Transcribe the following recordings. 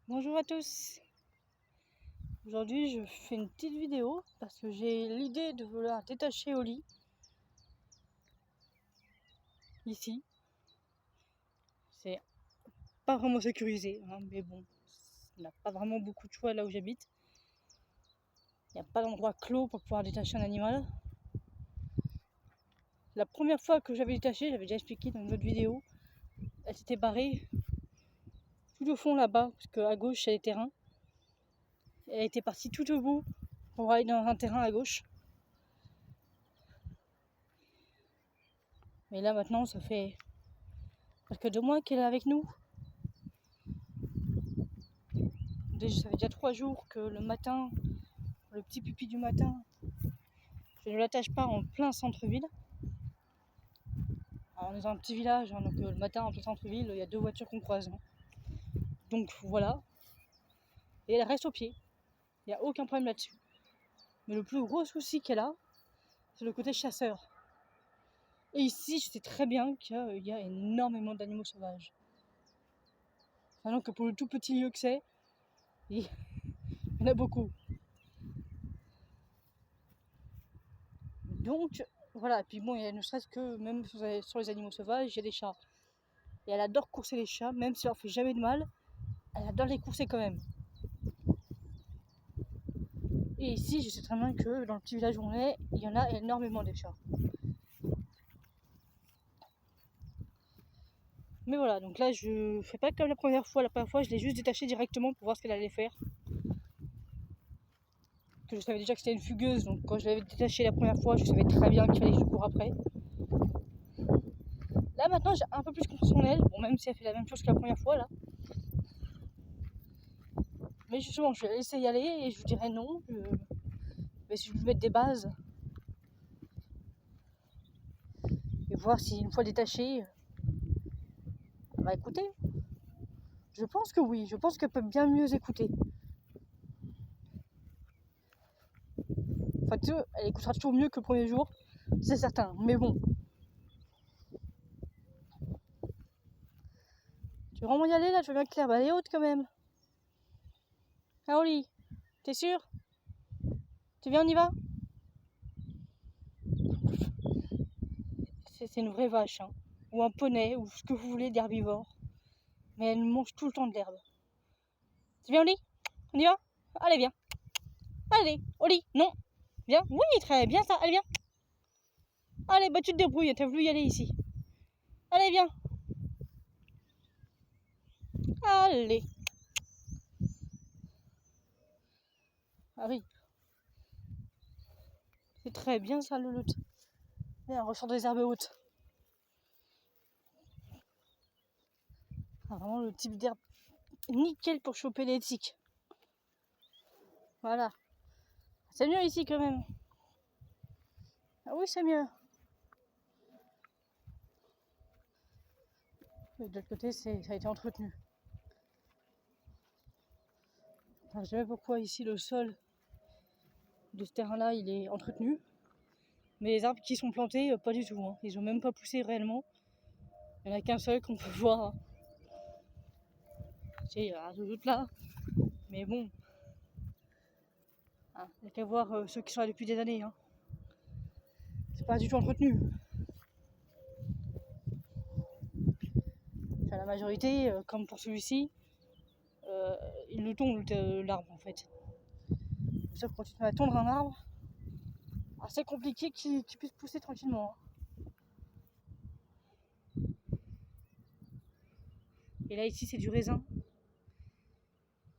Bonjour à tous. Aujourd'hui je fais une petite vidéo parce que j'ai l'idée de vouloir détacher Oli ici. C'est pas vraiment sécurisé, hein, mais bon, on n'a pas vraiment beaucoup de choix là où j'habite. Il n'y a pas d'endroit clos pour pouvoir détacher un animal. La première fois que j'avais détaché, j'avais déjà expliqué dans une autre vidéo, elle s'était barrée tout au fond là-bas, parce qu'à gauche il y a les terrains. Elle était partie tout au bout pour aller dans un terrain à gauche. Mais là maintenant ça fait presque 2 mois qu'elle est avec nous. Ça fait déjà 3 jours que le matin, le petit pipi du matin, je ne l'attache pas en plein centre-ville. Alors, on est dans un petit village, hein, donc le matin en plein centre-ville, il y a 2 voitures qu'on croise. Hein. Donc voilà. Et elle reste au pied. Il n'y a aucun problème là-dessus. Mais le plus gros souci qu'elle a, c'est le côté chasseur. Et ici, je sais très bien qu'il y a énormément d'animaux sauvages. Alors que pour le tout petit lieu que c'est, il y en a beaucoup. Donc voilà, et puis bon, il y a ne serait-ce que même sur les animaux sauvages, il y a des chats. Et elle adore courser les chats, même si ça leur fait jamais de mal, elle adore les courser quand même. Et ici, je sais très bien que dans le petit village où on est, il y en a énormément de chats. Mais voilà, donc là, je fais pas comme la première fois. La première fois, je l'ai juste détaché directement pour voir ce qu'elle allait faire. Que je savais déjà que c'était une fugueuse, donc quand je l'avais détachée la première fois, je savais très bien qu'il fallait que je cours après. Là, maintenant, j'ai un peu plus confiance en elle. Bon, même si elle fait la même chose que la première fois, là. Mais justement, je vais la laisser y aller et je vous dirai non. Mais si je lui mets des bases et voir si une fois détachée, elle va écouter. Je pense que oui, je pense qu'elle peut bien mieux écouter. Enfin, tu sais, elle écoutera toujours mieux que le premier jour, c'est certain. Mais bon. Tu veux vraiment y aller là? Je veux bien que l'herbe elle est haute quand même. Ah Oli, t'es sûr? Tu viens, on y va? C'est une vraie vache, hein. Ou un poney, ou ce que vous voulez d'herbivore. Mais elle mange tout le temps de l'herbe. Tu viens Oli? On y va? Allez, viens. Allez, Oli, non. Viens. Oui, très bien ça, allez, viens. Allez, bah tu te débrouilles, t'as voulu y aller ici. Allez, viens. Allez. Ah oui. C'est très bien ça, Louloute. Viens, on ressort des herbes hautes. Ah, vraiment le type d'herbe nickel pour choper les tiques. Voilà. C'est mieux ici quand même. Ah oui, c'est mieux. Et de l'autre côté, ça a été entretenu. Enfin, je sais pas pourquoi ici le sol de ce terrain-là, il est entretenu. Mais les arbres qui sont plantés, pas du tout. Hein. Ils ont même pas poussé réellement. Il n'y en a qu'un seul qu'on peut voir. Hein. Tu sais, il y a d'autres là. Mais bon. Hein, il n'y a qu'à voir ceux qui sont là depuis des années. Hein. C'est pas du tout entretenu. Enfin, la majorité, comme pour celui-ci, il le tombe l'arbre en fait. Sauf quand tu te mets à tondre un arbre, c'est compliqué qu'il puisse pousser tranquillement. Hein. Et là ici c'est du raisin.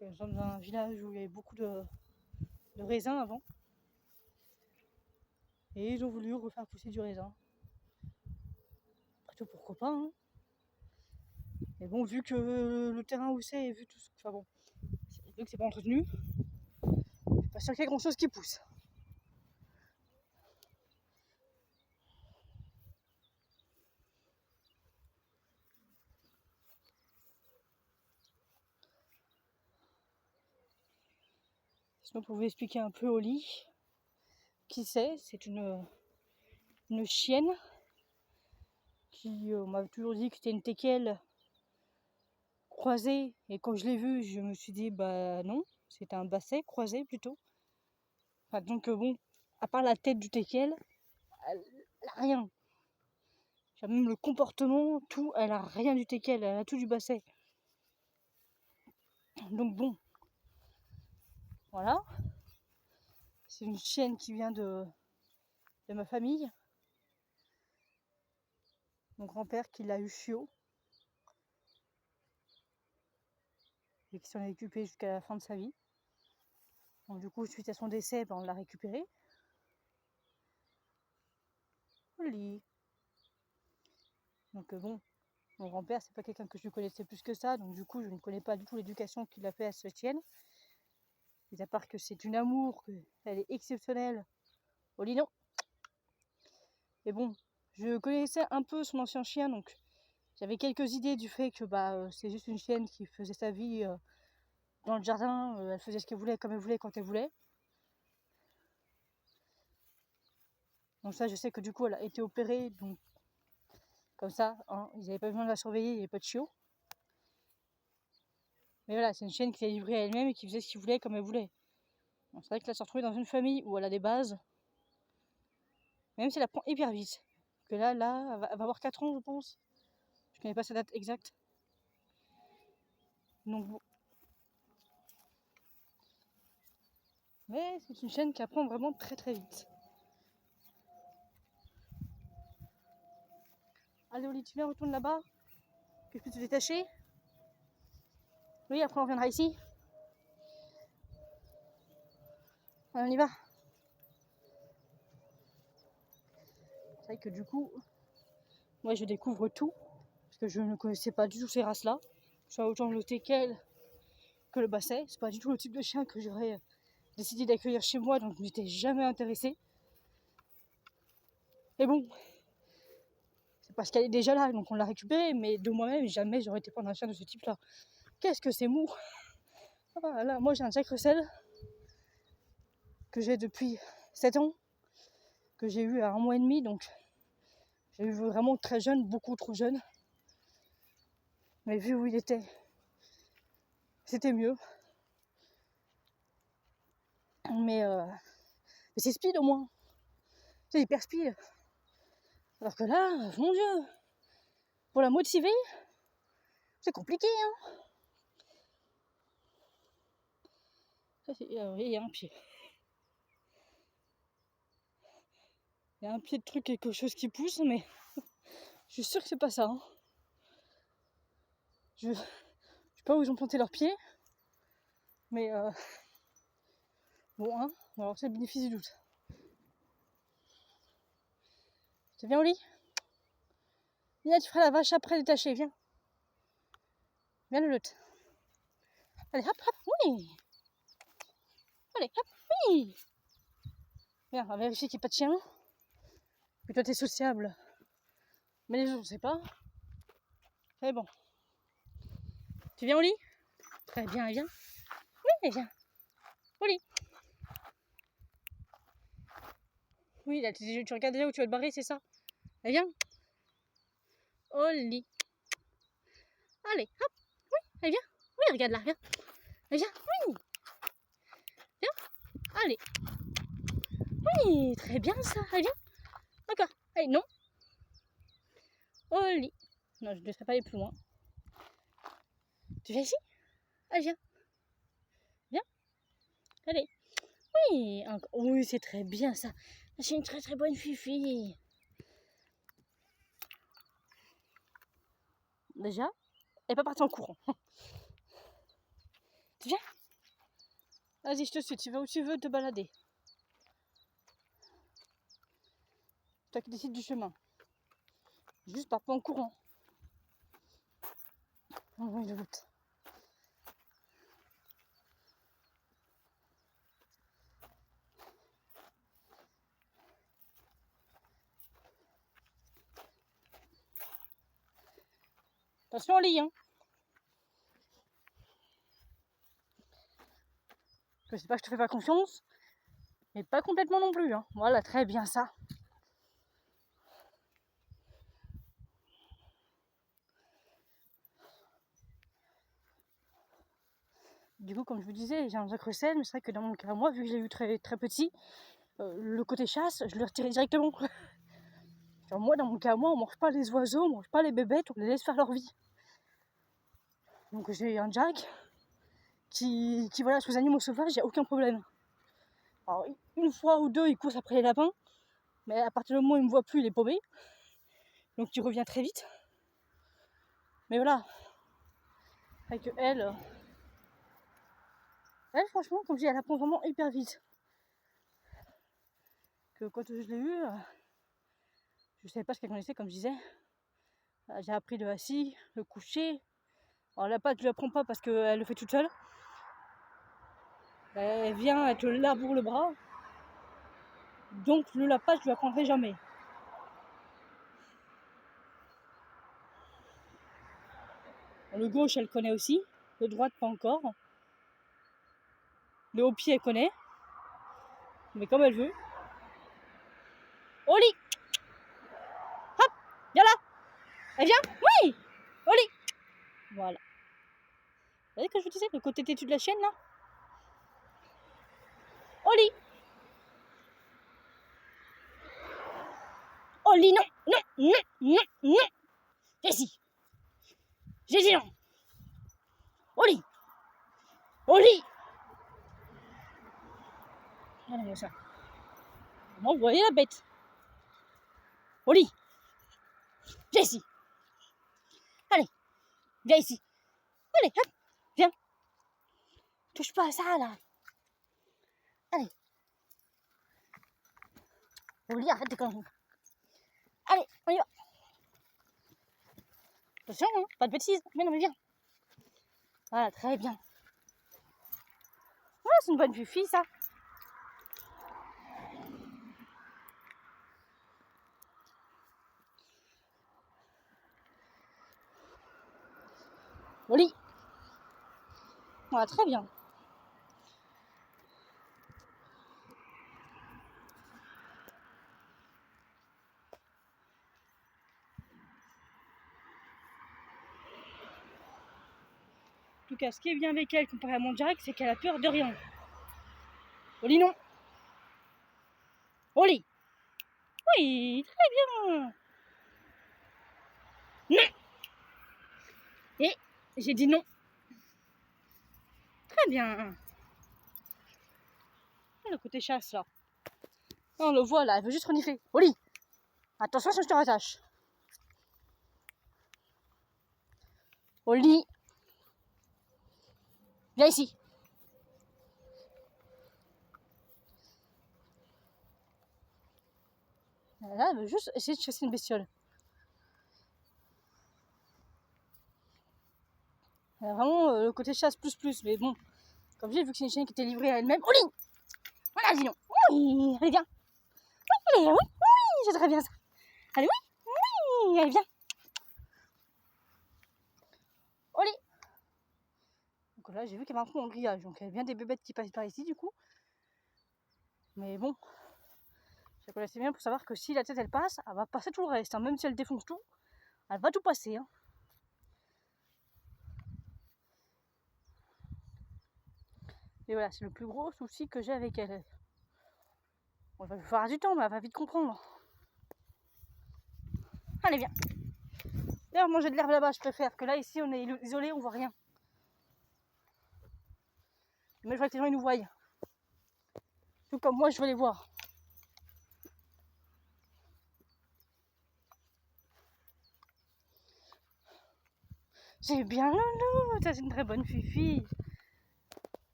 Nous sommes dans un village où il y avait beaucoup de raisins avant. Et ils ont voulu refaire pousser du raisin. Après tout, pourquoi pas, hein. Mais bon, vu que le terrain où c'est, vu tout ce... Enfin bon, vu que c'est pas entretenu, je suis pas sûr qu'il y ait grand chose qui pousse. Sinon, pour vous expliquer un peu Oli, qui c'est une chienne qui, on m'a toujours dit que c'était une teckel croisé, et quand je l'ai vu, je me suis dit, bah non, c'était un basset croisé plutôt. Enfin, donc bon, à part la tête du teckel, elle a rien. Même le comportement, tout, elle a rien du teckel, elle a tout du basset. Donc bon, voilà. C'est une chienne qui vient de ma famille. Mon grand-père qui l'a eu chiot. Et qui s'en est occupé jusqu'à la fin de sa vie. Donc du coup, suite à son décès, on l'a récupéré. Oli. Donc bon, mon grand-père, c'est pas quelqu'un que je connaissais plus que ça, donc du coup, je ne connais pas du tout l'éducation qu'il a fait à cette chienne. Mais à part que c'est une amour, qu'elle est exceptionnelle. Oli, non. Et bon, je connaissais un peu son ancien chien, donc j'avais quelques idées du fait que c'est juste une chienne qui faisait sa vie dans le jardin, elle faisait ce qu'elle voulait, comme elle voulait, quand elle voulait. Donc ça, je sais que du coup, elle a été opérée, donc comme ça, hein, ils n'avaient pas besoin de la surveiller, il n'y avait pas de chiot. Mais voilà, c'est une chienne qui s'est livrée à elle-même et qui faisait ce qu'elle voulait, comme elle voulait. Donc c'est vrai que là, se retrouver dans une famille où elle a des bases, même si elle apprend hyper vite. Que là, elle va avoir 4 ans, je pense. Je connais pas sa date exacte. Donc bon. Mais c'est une chienne qui apprend vraiment très très vite. Allez Oli, tu viens, retourne là-bas. Que je peux te détacher. Oui, après on reviendra ici. Allez, on y va. C'est vrai que du coup, moi je découvre tout. Parce que je ne connaissais pas du tout ces races-là. Soit autant le teckel que le basset. C'est pas du tout le type de chien que j'aurais décidé d'accueillir chez moi, donc je m'étais jamais intéressée. Et bon, c'est parce qu'elle est déjà là, donc on l'a récupérée, mais de moi-même, jamais j'aurais été prendre un chien de ce type-là. Qu'est-ce que c'est mou! Ah, là, moi j'ai un Jack Russell que j'ai depuis 7 ans, que j'ai eu à 1 mois et demi, donc j'ai eu vraiment très jeune, beaucoup trop jeune. Mais vu où il était, c'était mieux. Mais c'est speed au moins. C'est hyper speed. Alors que là, mon Dieu, pour la motiver, c'est compliqué, hein. Ça, il y a un pied. Il y a un pied de truc, quelque chose qui pousse, mais je suis sûre que c'est pas ça. Hein. Je sais pas où ils ont planté leurs pieds, mais bon, hein, on va avoir le bénéfice du doute. Tu viens au lit? Viens, tu feras la vache après détachée, viens. Viens le lot. Allez, hop, hop, oui. Allez, hop, oui. Viens, on va vérifier qu'il n'y ait pas de chien. Puis toi, t'es sociable. Mais les autres, on sait pas. C'est bon. Tu viens au lit? Très bien, viens. Oui, viens. Au lit. Oui, là, tu regardes déjà où tu vas te barrer, c'est ça? Allez, viens. Au lit. Allez, hop. Oui, allez, viens. Oui, regarde là, viens. Allez, viens. Oui. Viens. Allez. Oui, très bien ça. Allez, viens. Encore. Allez, non. Au lit. Non, je ne laisserai pas aller plus loin. Tu viens ici? Allez, viens. Viens. Allez. Oui, encore. Oui, c'est très bien ça. C'est une très très bonne fifi. Déjà, elle n'est pas partie en courant. Tu viens? Vas-y, je te suis. Tu vas où tu veux te balader. Toi qui décides du chemin. Juste pas en courant. Oh oui, de route. Attention au lit, hein. Je sais pas que je te fais pas confiance, mais pas complètement non plus, hein. Voilà, très bien ça. Du coup, comme je vous disais, j'ai un Jack Russell, mais c'est vrai que dans mon cas, moi, vu que je l'ai eu très, très petit, le côté chasse, je le retirais directement. Genre, moi, dans mon cas, moi, on mange pas les oiseaux, on mange pas les bébêtes, on les laisse faire leur vie. Donc j'ai un Jack qui voilà, sous les animaux sauvages, il n'y a aucun problème. Alors, une fois ou deux, il course après les lapins, mais à partir du moment où il me voit plus, il est paumé. Donc il revient très vite. Mais voilà, avec elle, franchement, comme je dis, elle apprend vraiment hyper vite. Que quand je l'ai eue, je savais pas ce qu'elle connaissait, comme je disais. J'ai appris le assis, le coucher. Alors la patte, je ne l'apprends pas parce qu'elle le fait toute seule. Elle vient, elle te laboure le bras. Donc la patte, je ne lui apprendrai jamais. Le gauche, elle connaît aussi. Le droite, pas encore. Le haut pied, elle connaît. Mais comme elle veut. Au lit. Hop, viens là. Elle vient. Oui. Au lit. Voilà. Vous voyez que je vous disais, le côté têtu de la chienne, là. Au lit. Au lit, non, non, non, non, non. Jessie. Jessie, non. Au lit. Au lit. Allez, ça. Bon, vous voyez la bête. Au lit. Jessie. Allez, viens ici. Allez, hop, viens. Touche pas à ça, là. Allez. Au lit, arrête de conneries. Allez, on y va. Attention, hein, pas de bêtises. Mais non, mais viens. Voilà, très bien. Voilà, c'est une bonne fille, ça. Au lit. Voilà, très bien. En tout cas, ce qui est bien avec elle comparé à mon Jack, c'est qu'elle a peur de rien. Au lit, non. Au lit. Oui, très bien. Non. Et j'ai dit non. Très bien. Le côté chasse, là. On le voit, là, elle veut juste renifler. Au lit. Attention, si je te rattache. Au lit. Viens ici. Là, elle veut juste essayer de chasser une bestiole. Elle a vraiment le côté chasse plus. Mais bon, comme j'ai vu que c'est une chienne qui était livrée à elle-même. Au lit. Voilà, dis donc. Oui, allez, viens. Oui, allez, oui, c'est très bien ça. Allez, oui, allez, viens. Au lit. Donc là, j'ai vu qu'elle m'a pris en grillage. Donc il y a bien des bébêtes qui passent par ici, du coup. Mais bon, je la connaissais bien pour savoir que si la tête elle passe, elle va passer tout le reste. Hein. Même si elle défonce tout, elle va tout passer. Hein. Et voilà, c'est le plus gros souci que j'ai avec elle. Bon, il va falloir du temps, mais elle va vite comprendre. Allez, viens. D'ailleurs, manger de l'herbe là-bas, je préfère. Que là, ici, on est isolé, on voit rien. Mais je vois que les gens, ils nous voient. Tout comme moi, je veux les voir. C'est bien Loulou, ça c'est une très bonne fifi.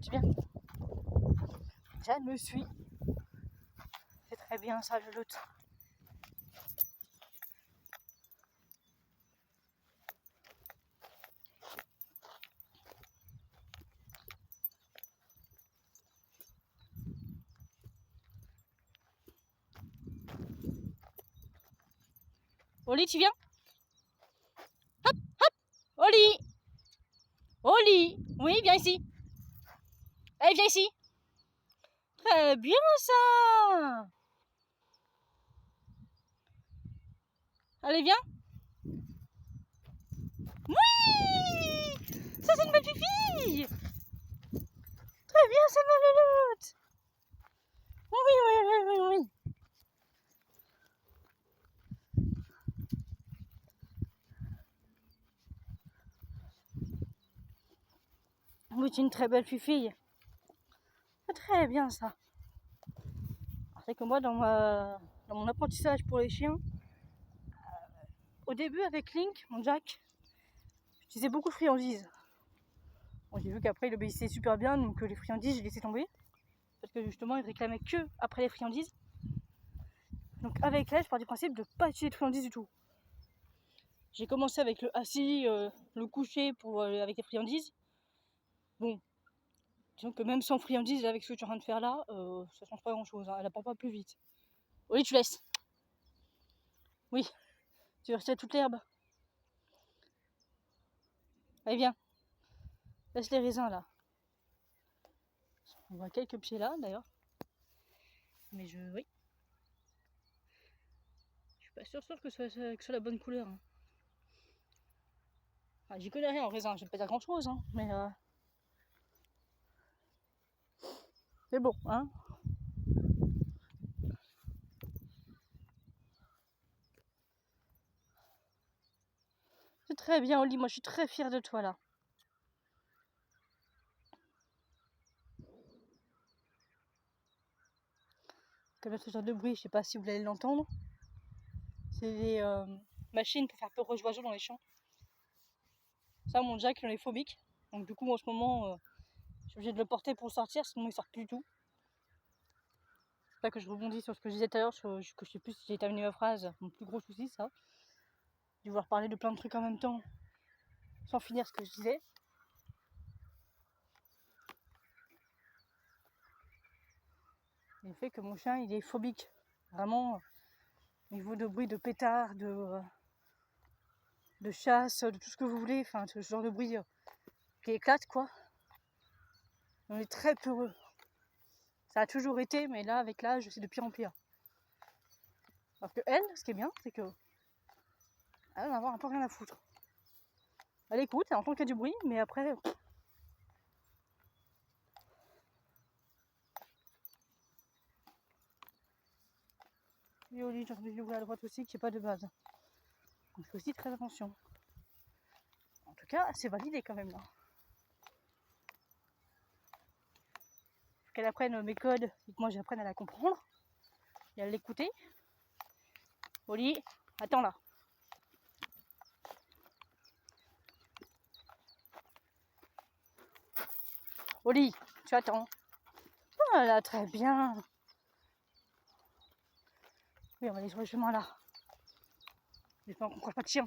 C'est bien. Jeanne me suit. C'est très bien ça, je l'autre. Oli, tu viens? Hop, hop. Oli. Oli. Oui, viens ici. Allez, viens ici. Très bien ça. Allez, viens. Oui. Ça, c'est une belle fille. Très bien, ça va, louloute. Oui, oui, oui, oui, oui. Oui, c'est une très belle fille. Très bien ça. C'est que moi, dans mon apprentissage pour les chiens, au début avec Link, mon Jack, j'utilisais beaucoup de friandises. Bon, j'ai vu qu'après il obéissait super bien, donc les friandises, j'ai laissé tomber. Parce que justement, il réclamait que après les friandises. Donc avec elle, je pars du principe de ne pas utiliser de friandises du tout. J'ai commencé avec le assis, le coucher avec les friandises. Bon, disons que même sans friandises, avec ce que tu es en train de faire là, ça change pas grand chose, hein. Elle apprend pas plus vite. Oui, tu laisses. Oui, tu veux rester à toute l'herbe. Allez, viens. Laisse les raisins là. On voit quelques pieds là d'ailleurs. Mais oui. Je suis pas sûre que ce soit la bonne couleur. Hein. Enfin, j'y connais rien en raisin, je vais pas dire grand chose, hein, mais c'est bon, hein. C'est très bien, Oli, moi je suis très fière de toi là. Comme ce genre de bruit, je sais pas si vous allez l'entendre. C'est des machines pour faire peur aux oiseaux dans les champs. Ça, mon Jack, il en est phobique. Donc du coup, en ce moment, je suis obligée de le porter pour sortir, sinon il sort plus du tout. C'est pas que je rebondis sur ce que je disais tout à l'heure, que je sais plus si j'ai terminé ma phrase. Mon plus gros souci, ça. De vouloir parler de plein de trucs en même temps, sans finir ce que je disais. Et le fait que mon chien, il est phobique. Vraiment, au niveau de bruit de pétard, de chasse, de tout ce que vous voulez, enfin ce genre de bruit qui éclate quoi. On est très peureux. Ça a toujours été, mais là avec l'âge c'est de pire en pire. Alors que elle, ce qui est bien, c'est que elle va avoir un peu rien à foutre. Elle écoute, elle entend qu'il y a du bruit, mais après. Et au lit, j'ai entendu du bruit à droite aussi qui n'est pas de base. Donc je fais aussi très attention. En tout cas, c'est validé quand même là. Qu'elle apprenne mes codes et que moi j'apprenne à la comprendre et à l'écouter. Oli, attends là. Oli, tu attends. Ah là, très bien. Oui, on va aller sur le chemin là. J'espère qu'on ne croise pas de chien.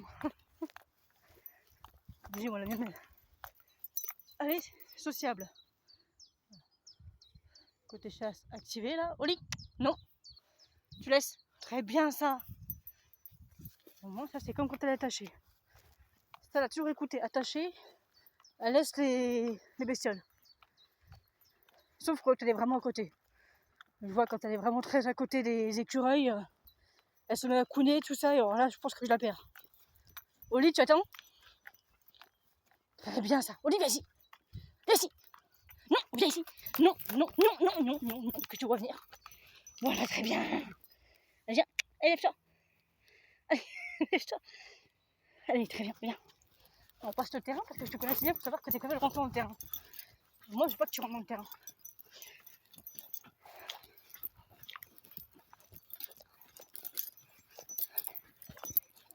Dis-moi la mienne. Allez, sociable. Côté chasse activé là. Oli, non. Tu laisses. Très bien ça. Au moins, ça c'est comme quand elle est attachée. Ça, elle a toujours écouté. Attachée, elle laisse les bestioles. Sauf quand elle est vraiment à côté. Je vois quand elle est vraiment très à côté des écureuils, elle se met à couiner, tout ça, et alors là, je pense que je la perds. Oli, tu attends? Très bien ça. Oli, viens ici. Viens ici. Non, viens ici. Non, non, non, non, non, non, non, que tu vois venir. Voilà, très bien. Allez, viens. Allez, lève-toi. Allez, lève-toi. Allez, très bien, viens. On passe le terrain parce que je te connais assez bien pour savoir que t'es capable de rentrer dans le terrain. Moi, je veux pas que tu rentres dans le terrain.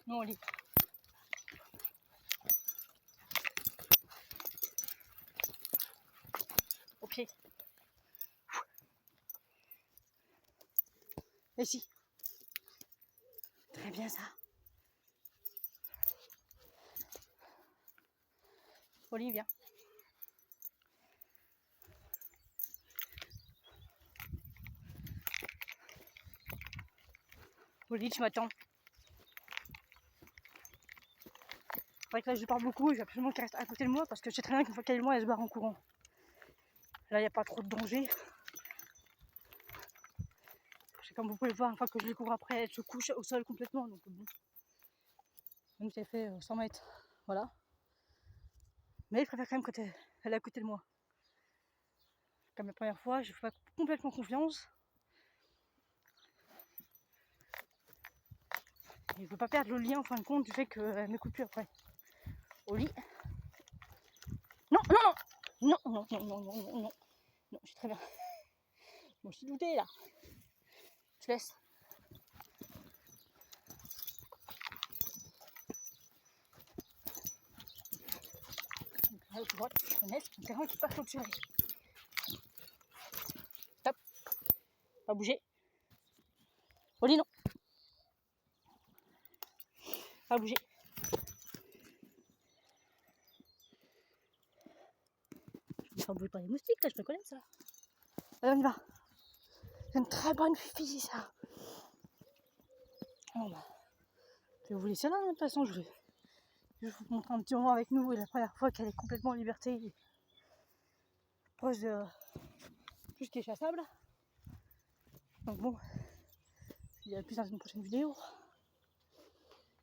Non, Oli. Au pied. Ici. Très bien ça. Oli, viens. Oli, tu m'attends. C'est vrai que là, je parle beaucoup, je veux absolument qu'elle reste à côté de moi parce que je sais très bien qu'une fois qu'elle est loin, elle se barre en courant. Là, il n'y a pas trop de danger. Comme vous pouvez le voir, une fois que je les cours après, elle se couche au sol complètement. Donc bon, même si elle fait 100 mètres, voilà. Mais je préfère quand même quand elle est à côté de moi. Comme la première fois, je ne fais pas complètement confiance. Et je ne veux pas perdre le lien en fin de compte du fait qu'elle ne m'écoute plus après. Au lit. Non, non, non, non, non, non, non, non, non, non, je suis très bien. Bon, je suis douté là. Je laisse. Donc là, tu vois, je connais, c'est un terrain qui passe au-dessus. Stop. Pas bouger. Au lit, non. Pas bouger. Je ne pas bouger par les moustiques, là, je me connais ça. Allez, on y va. C'est une très bonne fille, ça. Bon, bah, je vais vous laisser là, de toute façon, je vais vous montrer un petit moment avec nous. Et la première fois qu'elle est complètement en liberté, proche de tout ce qui est chassable. Donc bon, il y a plus dans une prochaine vidéo.